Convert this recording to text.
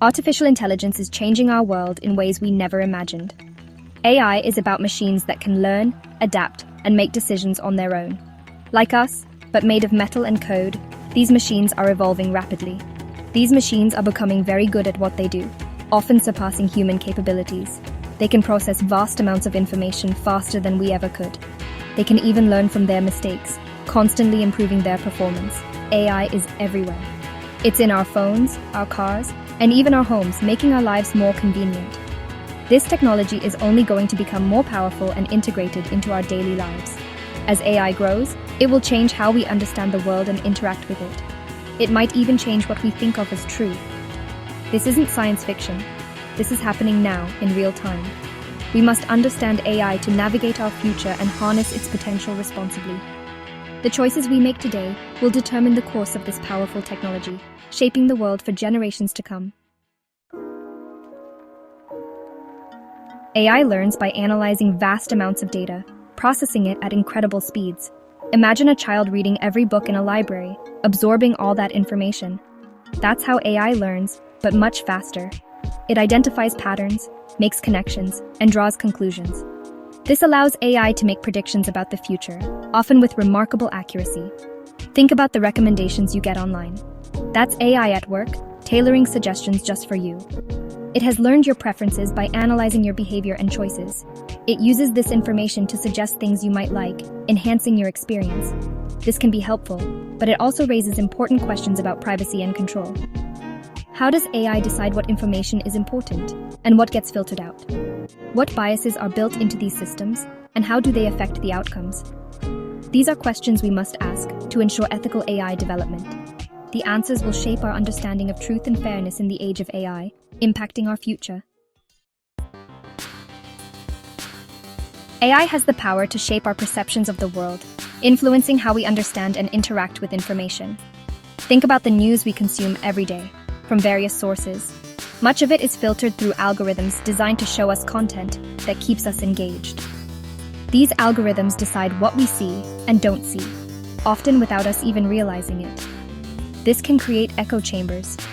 Artificial intelligence is changing our world in ways we never imagined. AI is about machines that can learn, adapt, and make decisions on their own. Like us, but made of metal and code, these machines are evolving rapidly. These machines are becoming very good at what they do, often surpassing human capabilities. They can process vast amounts of information faster than we ever could. They can even learn from their mistakes, constantly improving their performance. AI is everywhere. It's in our phones, our cars, and even our homes, making our lives more convenient. This technology is only going to become more powerful and integrated into our daily lives. As AI grows, it will change how we understand the world and interact with it. It might even change what we think of as true. This isn't science fiction. This is happening now, in real time. We must understand AI to navigate our future and harness its potential responsibly. The choices we make today will determine the course of this powerful technology, shaping the world for generations to come. AI learns by analyzing vast amounts of data, processing it at incredible speeds. Imagine a child reading every book in a library, absorbing all that information. That's how AI learns, but much faster. It identifies patterns, makes connections, and draws conclusions. This allows AI to make predictions about the future, often with remarkable accuracy. Think about the recommendations you get online. That's AI at work, tailoring suggestions just for you. It has learned your preferences by analyzing your behavior and choices. It uses this information to suggest things you might like, enhancing your experience. This can be helpful, but it also raises important questions about privacy and control. How does AI decide what information is important and what gets filtered out? What biases are built into these systems, and how do they affect the outcomes? These are questions we must ask to ensure ethical AI development. The answers will shape our understanding of truth and fairness in the age of AI, impacting our future. AI has the power to shape our perceptions of the world, influencing how we understand and interact with information. Think about the news we consume every day, from various sources. Much of it is filtered through algorithms designed to show us content that keeps us engaged. These algorithms decide what we see and don't see, often without us even realizing it. This can create echo chambers,